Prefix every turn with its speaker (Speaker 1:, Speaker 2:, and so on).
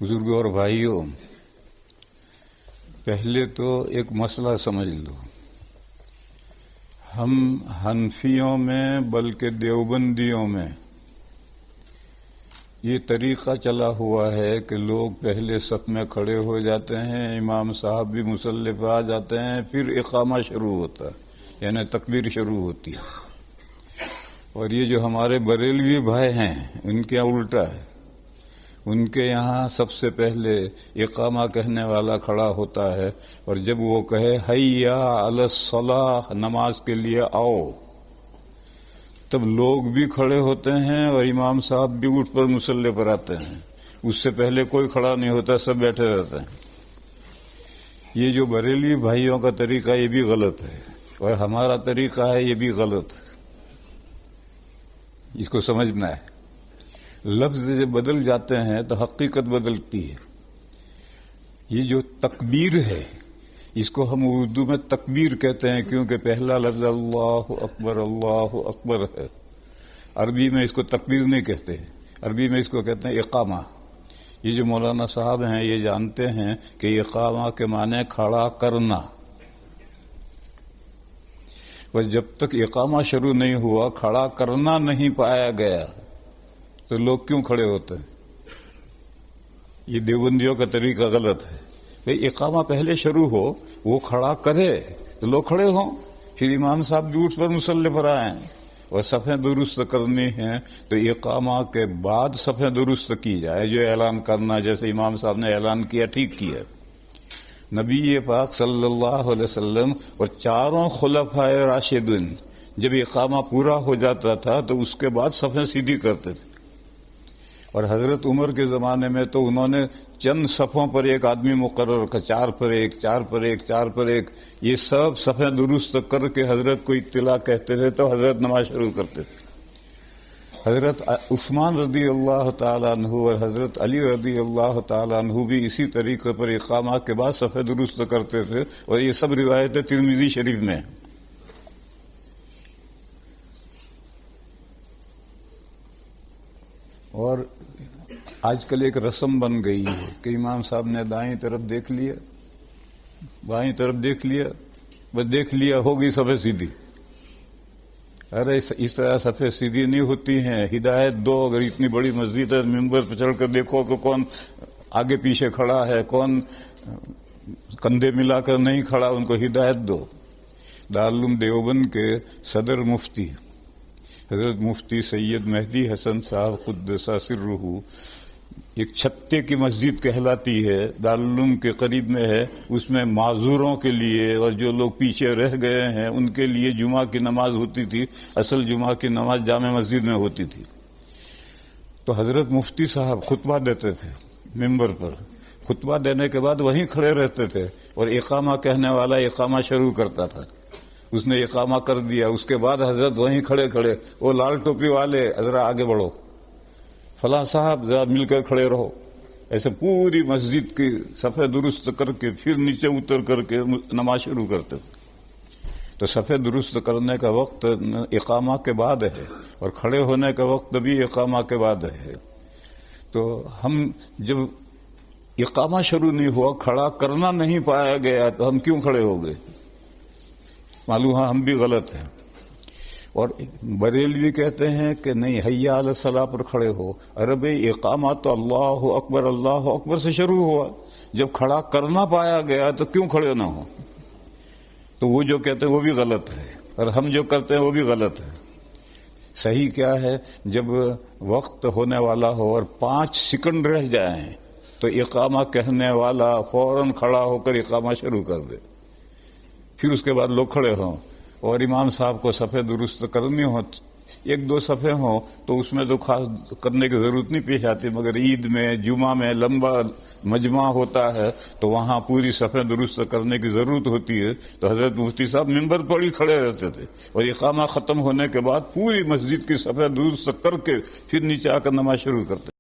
Speaker 1: بزرگوں اور بھائیوں، پہلے تو ایک مسئلہ سمجھ لو، ہم حنفیوں میں بلکہ دیوبندیوں میں یہ طریقہ چلا ہوا ہے کہ لوگ پہلے صف میں کھڑے ہو جاتے ہیں، امام صاحب بھی مصلی پہ آ جاتے ہیں، پھر اقامہ شروع ہوتا ہے، یعنی تکبیر شروع ہوتی ہے۔ اور یہ جو ہمارے بریلوی بھائی ہیں ان کے یہاں الٹا ہے، ان کے یہاں سب سے پہلے اقامہ کہنے والا کھڑا ہوتا ہے، اور جب وہ کہے حیا علی الصلاۃ، نماز کے لیے آؤ، تب لوگ بھی کھڑے ہوتے ہیں اور امام صاحب بھی اٹھ پر مصلی پر آتے ہیں۔ اس سے پہلے کوئی کھڑا نہیں ہوتا، سب بیٹھے رہتے ہیں۔ یہ جو بریلوی بھائیوں کا طریقہ یہ بھی غلط ہے، اور ہمارا طریقہ ہے یہ بھی غلط ہے، اس کو سمجھنا ہے۔ لفظ جب بدل جاتے ہیں تو حقیقت بدلتی ہے۔ یہ جو تکبیر ہے اس کو ہم اردو میں تکبیر کہتے ہیں، کیونکہ پہلا لفظ اللہ اکبر ہے۔ عربی میں اس کو تکبیر نہیں کہتے، عربی میں اس کو کہتے ہیں اقامہ۔ یہ جو مولانا صاحب ہیں یہ جانتے ہیں کہ اقامہ کے معنی کھڑا کرنا، اور جب تک اقامہ شروع نہیں ہوا، کھڑا کرنا نہیں پایا گیا تو لوگ کیوں کھڑے ہوتے ہیں؟ یہ دیوبندیوں کا طریقہ غلط ہے۔ بھئی اقامہ پہلے شروع ہو، وہ کھڑا کرے تو لوگ کھڑے ہوں، پھر امام صاحب بھی اٹھ پر مصلی پر آئیں، اور صفیں درست کرنی ہیں تو اقامہ کے بعد صفیں درست کی جائے۔ جو اعلان کرنا، جیسے امام صاحب نے اعلان کیا، ٹھیک کیا۔ نبی پاک صلی اللہ علیہ وسلم اور چاروں خلفائے راشدین جب اقامہ پورا ہو جاتا تھا تو اس کے بعد صفیں سیدھی کرتے تھے، اور حضرت عمر کے زمانے میں تو انہوں نے چند صفوں پر ایک آدمی مقرر کر، چار پر ایک، یہ سب صفیں درست کر کے حضرت کو اطلاع کہتے تھے تو حضرت نماز شروع کرتے تھے۔ حضرت عثمان رضی اللہ تعالیٰ عنہ اور حضرت علی رضی اللہ تعالیٰ عنہ بھی اسی طریقے پر اقامہ کے بعد صفیں درست کرتے تھے، اور یہ سب روایتیں ترمذی شریف میں ہیں۔ اور آج کل ایک رسم بن گئی ہے کہ امام صاحب نے دائیں طرف دیکھ لیا، بائیں طرف دیکھ لیا، بس دیکھ لیا، ہو گئی صفیں سیدھی۔ ارے اس طرح صفیں سیدھی نہیں ہوتی ہیں، ہدایت دو۔ اگر اتنی بڑی مسجد ہے، ممبر پہ چڑھ کر دیکھو کہ کون آگے پیچھے کھڑا ہے، کون کندھے ملا کر نہیں کھڑا، ان کو ہدایت دو۔ دارالعلوم دیوبند کے صدر مفتی حضرت مفتی سید مہدی حسن صاحب قدس سرہ، ایک چھتے کی مسجد کہلاتی ہے، دارالعلوم کے قریب میں ہے، اس میں معذوروں کے لیے اور جو لوگ پیچھے رہ گئے ہیں ان کے لیے جمعہ کی نماز ہوتی تھی۔ اصل جمعہ کی نماز جامع مسجد میں ہوتی تھی۔ تو حضرت مفتی صاحب خطبہ دیتے تھے ممبر پر، خطبہ دینے کے بعد وہیں کھڑے رہتے تھے، اور اقامہ کہنے والا اقامہ شروع کرتا تھا۔ اس نے اقامہ کر دیا، اس کے بعد حضرت وہیں کھڑے، وہ لال ٹوپی والے ذرا آگے بڑھو، فلاں صاحب ذرا مل کر کھڑے رہو، ایسے پوری مسجد کی صفیں درست کر کے پھر نیچے اتر کر کے نماز شروع کرتے تھے۔ تو صفیں درست کرنے کا وقت اقامہ کے بعد ہے، اور کھڑے ہونے کا وقت بھی اقامہ کے بعد ہے۔ تو ہم جب اقامہ شروع نہیں ہوا، کھڑا کرنا نہیں پایا گیا، تو ہم کیوں کھڑے ہو گئے؟ معلوم ہے ہم بھی غلط ہیں۔ اور بریلوی کہتے ہیں کہ نہیں، حیا علی الصلاۃ پر کھڑے ہو۔ ارے بھئی اقامہ تو اللہ اکبر سے شروع ہوا، جب کھڑا کرنا پایا گیا تو کیوں کھڑے نہ ہو؟ تو وہ جو کہتے ہیں وہ بھی غلط ہے، اور ہم جو کرتے ہیں وہ بھی غلط ہے۔ صحیح کیا ہے؟ جب وقت ہونے والا ہو اور 5 سیکنڈ رہ جائیں تو اقامہ کہنے والا فوراً کھڑا ہو کر اقامہ شروع کر دے، پھر اس کے بعد لوگ کھڑے ہوں، اور امام صاحب کو صفیں درست کرنی ہو، 1-2 صفیں ہوں تو اس میں تو خاص کرنے کی ضرورت نہیں پیش آتی، مگر عید میں، جمعہ میں لمبا مجمع ہوتا ہے تو وہاں پوری صفیں درست کرنے کی ضرورت ہوتی ہے۔ تو حضرت مفتی صاحب ممبر پر ہی کھڑے رہتے تھے، اور اقامہ ختم ہونے کے بعد پوری مسجد کی صفیں درست کر کے پھر نیچے آ کر نماز شروع کرتے۔